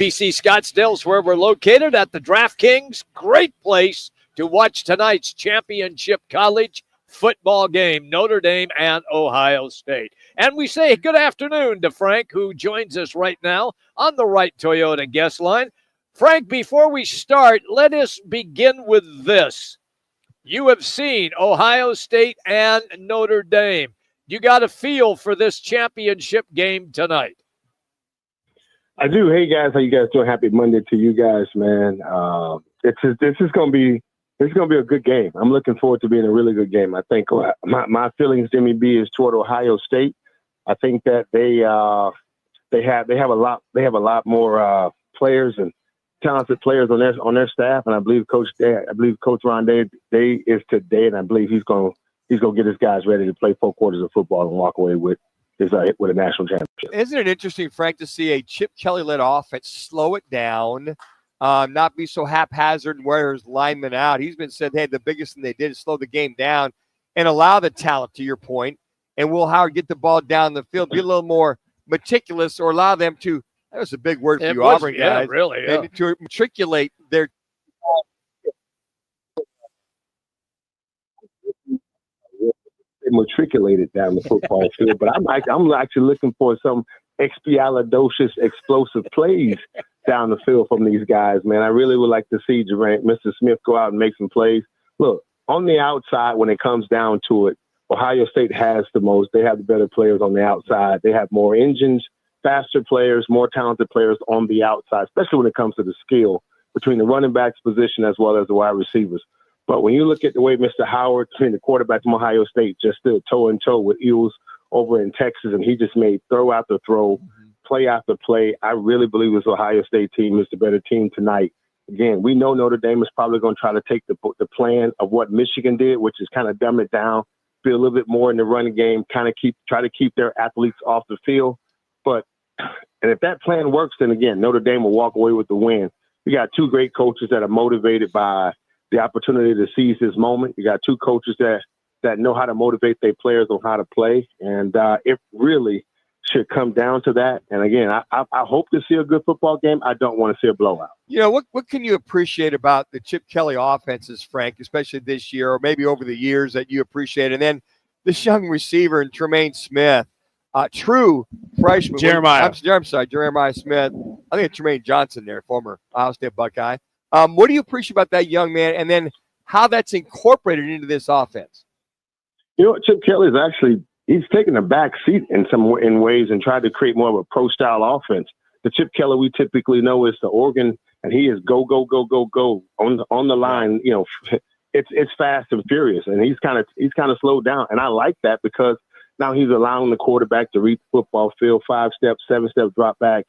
PC Scottsdale is where we're located at the DraftKings. Great place to watch tonight's championship college football game, Notre Dame and Ohio State. And we say good afternoon to Frank, who joins us right now on the Right Toyota guest line. Frank, before we start, let us begin with this. You have seen Ohio State and Notre Dame. You got a feel for this championship game tonight. I do. Hey guys, how you guys doing? Happy Monday to you guys, man. This is gonna be a good game. I'm looking forward to being a really good game. I think my feelings, Jimmy B, is toward Ohio State. I think that they have a lot more players and talented players on their staff, and I believe Coach Ron Day is today, and I believe he's gonna get his guys ready to play 4 quarters of football and walk away with a national championship. Isn't it interesting, Frank, to see a Chip Kelly-led offense slow it down, not be so haphazard and wear his linemen out? He's been said, hey, the biggest thing they did is slow the game down and allow the talent, to your point, and Will Howard get the ball down the field, be a little more meticulous, or allow them to, that was a big word for you Auburn guys, really, yeah. To matriculate their matriculated down the football field, but I'm actually looking for some expialidocious, explosive plays down the field from these guys, man. I really would like to see Mr. Smith go out and make some plays. Look, on the outside, when it comes down to it, Ohio State has the most. They have the better players on the outside. They have more engines, faster players, more talented players on the outside, especially when it comes to the skill between the running backs position as well as the wide receivers. But when you look at the way Mr. Howard, the quarterback from Ohio State, just stood toe-in-toe with Eels over in Texas, and he just made throw after throw, play after play, I really believe this Ohio State team is the better team tonight. Again, we know Notre Dame is probably going to try to take the plan of what Michigan did, which is kind of dumb it down, be a little bit more in the running game, try to keep their athletes off the field. And if that plan works, then again, Notre Dame will walk away with the win. We got 2 great coaches that are motivated by the opportunity to seize this moment. You got 2 coaches that know how to motivate their players on how to play. And it really should come down to that. And again, I hope to see a good football game. I don't want to see a blowout. You know, what can you appreciate about the Chip Kelly offenses, Frank, especially this year or maybe over the years that you appreciate? And then this young receiver, Tremaine Smith, true freshman. Jeremiah Smith. I think it's Tremaine Johnson there, former Ohio State Buckeye. What do you appreciate about that young man, and then how that's incorporated into this offense? You know, Chip Kelly is actually he's taken a back seat in ways and tried to create more of a pro-style offense. The Chip Kelly we typically know is the Oregon, and he is go on the line. You know, it's fast and furious, and he's kind of slowed down, and I like that because now he's allowing the quarterback to read the football field, 5-step, 7-step drop backs,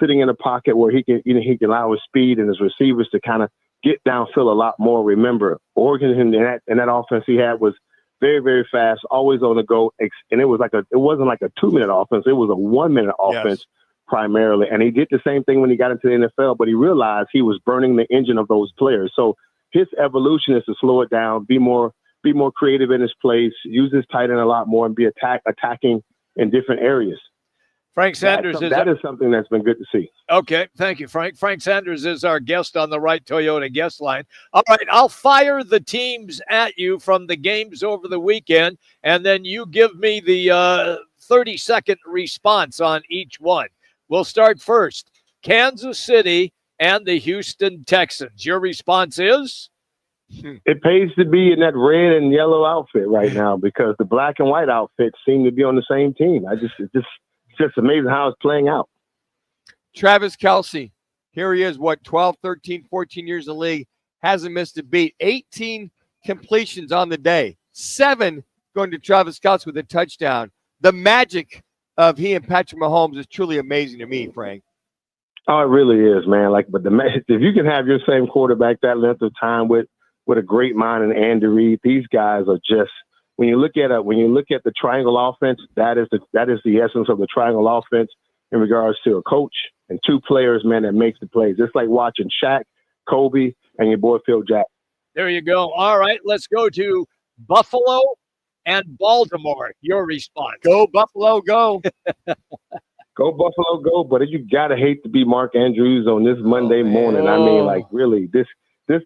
sitting in a pocket where he can allow his speed and his receivers to kind of get downfield a lot more. Remember, Oregon in that offense he had was very, very fast, always on the go, and it wasn't like a 2-minute offense; it was a 1-minute offense primarily. And he did the same thing when he got into the NFL, but he realized he was burning the engine of those players. So his evolution is to slow it down, be more creative in his plays, use his tight end a lot more, and be attacking in different areas. Frank Sanders that is something that's been good to see. Okay, thank you, Frank. Frank Sanders is our guest on the Right Toyota guest line. All right, I'll fire the teams at you from the games over the weekend, and then you give me the 30-second response on each one. We'll start first. Kansas City and the Houston Texans. Your response is? It pays to be in that red and yellow outfit right now because the black and white outfits seem to be on the same team. It's just amazing how it's playing out. Travis Kelce, here he is, 12, 13, 14 years in the league, hasn't missed a beat. 18 completions on the day, 7 going to Travis Kelce with a touchdown. The magic of he and Patrick Mahomes is truly amazing to me, Frank. Oh, it really is, man. But if you can have your same quarterback that length of time with a great mind and Andy Reid, these guys are just. When you look at the triangle offense, that is the essence of the triangle offense in regards to a coach and 2 players, man, that makes the plays. It's like watching Shaq, Kobe, and your boy Phil Jackson. There you go. All right, let's go to Buffalo and Baltimore. Your response. Go, Buffalo, go. Go Buffalo, go! But you gotta hate to be Mark Andrews on this Monday morning. I mean, like really, this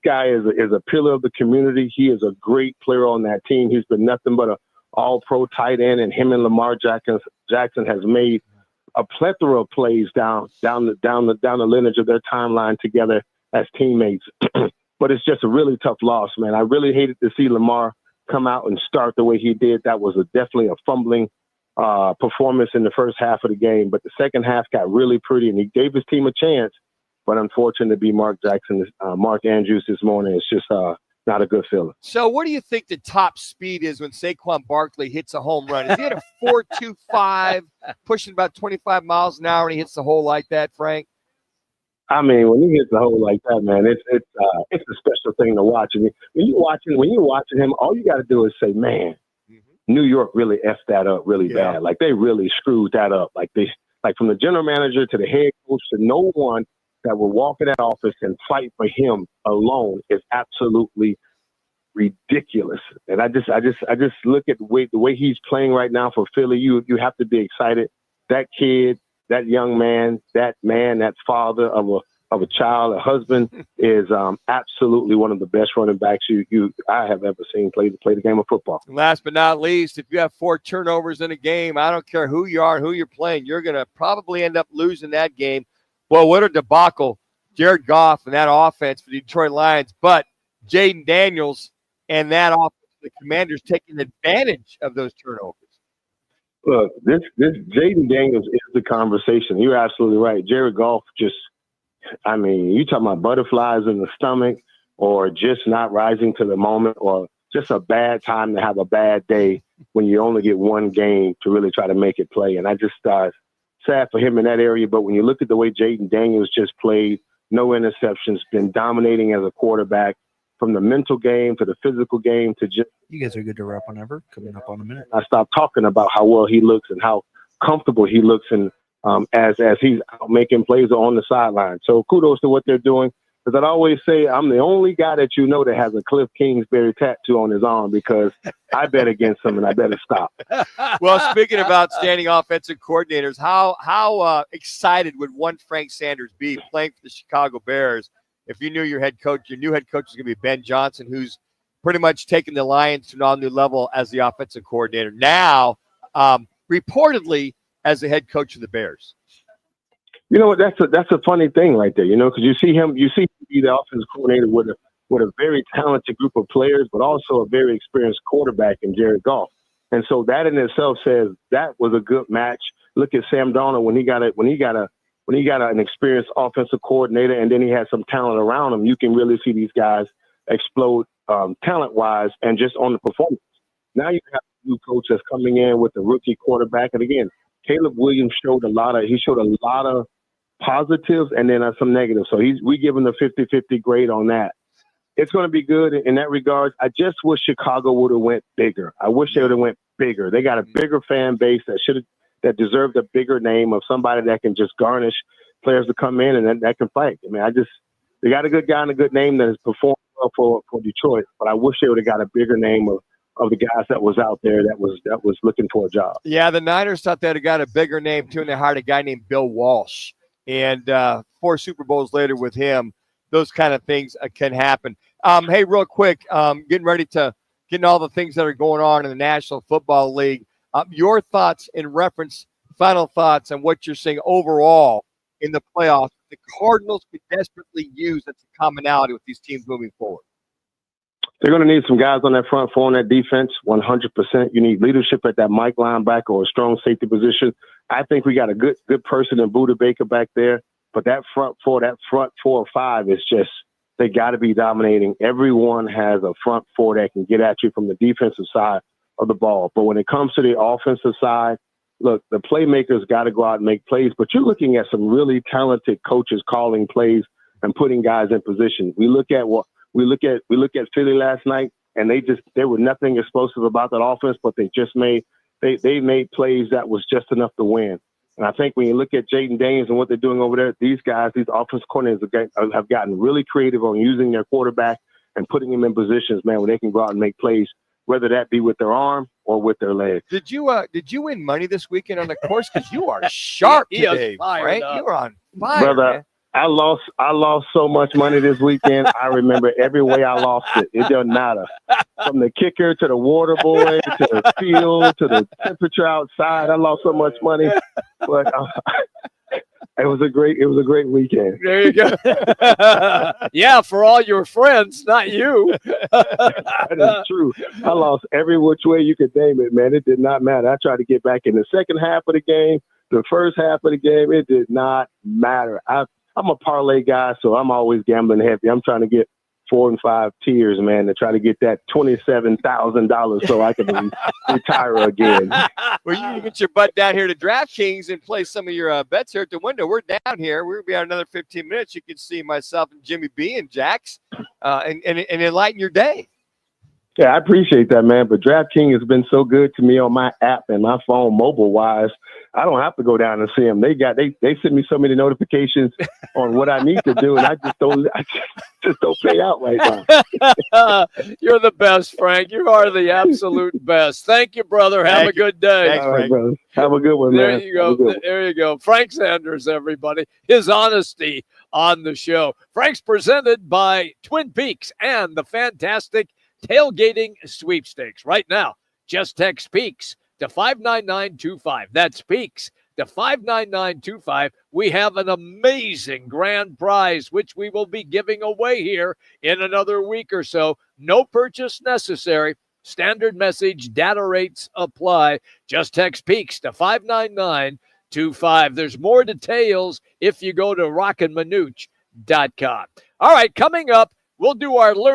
guy is a pillar of the community. He is a great player on that team. He's been nothing but a All-Pro tight end, and him and Lamar Jackson has made a plethora of plays down the lineage of their timeline together as teammates. But it's just a really tough loss, man. I really hated to see Lamar come out and start the way he did. That was definitely a fumbling performance in the first half of the game, but the second half got really pretty, and he gave his team a chance. But unfortunate to be Mark Andrews this morning, it's just not a good feeling. So, what do you think the top speed is when Saquon Barkley hits a home run? Is he at a 4.25, pushing about 25 miles an hour, and he hits the hole like that, Frank? I mean, when he hits the hole like that, man, it's a special thing to watch. I mean, when you're watching him, all you got to do is say, "Man, New York really effed that up really bad. Like they really screwed that up. Like from the general manager to the head coach to no one that will walk in that office and fight for him alone is absolutely ridiculous." And I just look at the way he's playing right now for Philly. You have to be excited. That kid, that young man, that father of a child, a husband, is absolutely one of the best running backs I have ever seen play the game of football. Last but not least, if you have 4 turnovers in a game, I don't care who you are and who you're playing, you're going to probably end up losing that game. Well, what a debacle, Jared Goff and that offense for the Detroit Lions. But Jaden Daniels and that offense, the Commanders taking advantage of those turnovers. Look, this Jaden Daniels is the conversation. You're absolutely right. Jared Goff you talking about butterflies in the stomach or just not rising to the moment or just a bad time to have a bad day when you only get one game to really try to make it play. And I just sad for him in that area. But when you look at the way Jaden Daniels just played, no interceptions, been dominating as a quarterback from the mental game to the physical game to just. You guys are good to wrap whenever. Coming up on a minute. I stopped talking about how well he looks and how comfortable he looks and as he's out making plays on the sideline. So kudos to what they're doing. Because I'd always say I'm the only guy that that has a Cliff Kingsbury tattoo on his arm because I bet against him and I better stop. Well, speaking of outstanding offensive coordinators, how excited would one Frank Sanders be playing for the Chicago Bears if you knew your new head coach was going to be Ben Johnson, who's pretty much taken the Lions to a new level as the offensive coordinator. Now, reportedly, as the head coach of the Bears. You know what? That's a funny thing right there. Because you see him be the offensive coordinator with a very talented group of players, but also a very experienced quarterback in Jared Goff. And so that in itself says that was a good match. Look at Sam Darnold when he got an experienced offensive coordinator, and then he had some talent around him. You can really see these guys explode talent-wise and just on the performance. Now you have a new coach that's coming in with a rookie quarterback, and again, Caleb Williams showed a lot of positives and then some negatives. So we give him the 50-50 grade on that. It's going to be good in that regard. I just wish Chicago would have went bigger. I wish they would have went bigger. They got a bigger fan base that deserved a bigger name of somebody that can just garnish players to come in and that can fight. I mean, they got a good guy and a good name that has performed well for Detroit, but I wish they would have got a bigger name of the guys that was out there that was looking for a job. Yeah, the Niners thought they'd have got a bigger name too, and they hired a guy named Bill Walsh. And 4 Super Bowls later with him, those kind of things can happen. Hey, real quick, getting all the things that are going on in the National Football League. Your thoughts final thoughts on what you're seeing overall in the playoffs. The Cardinals could desperately use that's a commonality with these teams moving forward. They're going to need some guys on that front four on that defense, 100%. You need leadership at that Mike linebacker or a strong safety position. I think we got a good person in Budda Baker back there, but that front four or five is just, they got to be dominating. Everyone has a front four that can get at you from the defensive side of the ball. But when it comes to the offensive side, look, the playmakers got to go out and make plays, but you're looking at some really talented coaches calling plays and putting guys in position. We look at Philly last night, and there were nothing explosive about that offense, but they made plays that was just enough to win. And I think when you look at Jaden Daniels and what they're doing over there, these offense coordinators have gotten really creative on using their quarterback and putting him in positions, man, where they can go out and make plays, whether that be with their arm or with their legs. Did you win money this weekend on the course? Because you are sharp He is today, fired Frank. up. You are on fire, Brother, man. I lost so much money this weekend. I remember every way I lost it. It doesn't matter. From the kicker to the water boy to the field to the temperature outside, I lost so much money. But it was a great weekend. There you go. Yeah, for all your friends, not you. That is true. I lost every which way you could name it, man. It did not matter. I tried to get back in the second half of the game, the first half of the game. It did not matter. I'm a parlay guy, so I'm always gambling heavy. I'm trying to get 4 and 5 tiers, man, to try to get that $27,000 so I can retire again. Well, you can get your butt down here to DraftKings and play some of your bets here at the window. We're down here. We're going to be on another 15 minutes. You can see myself and Jimmy B and Jax and enlighten your day. Yeah, I appreciate that, man. But DraftKings has been so good to me on my app and my phone, mobile-wise. I don't have to go down and see them. They send me so many notifications on what I need to do, and I just don't pay out right now. You're the best, Frank. You are the absolute best. Thank you, brother. Have a good day. Thanks, All right, Frank. brother. Have a good one, There man. you go. There you go. Frank Sanders, everybody. His honesty on the show. Frank's presented by Twin Peaks and the fantastic tailgating sweepstakes. Right now, just text Peaks to 59925. That's Peaks to 59925. We have an amazing grand prize, which we will be giving away here in another week or so. No purchase necessary. Standard message, data rates apply. Just text Peaks to 59925. There's more details if you go to rockandmanooch.com. All right, coming up, we'll do our learn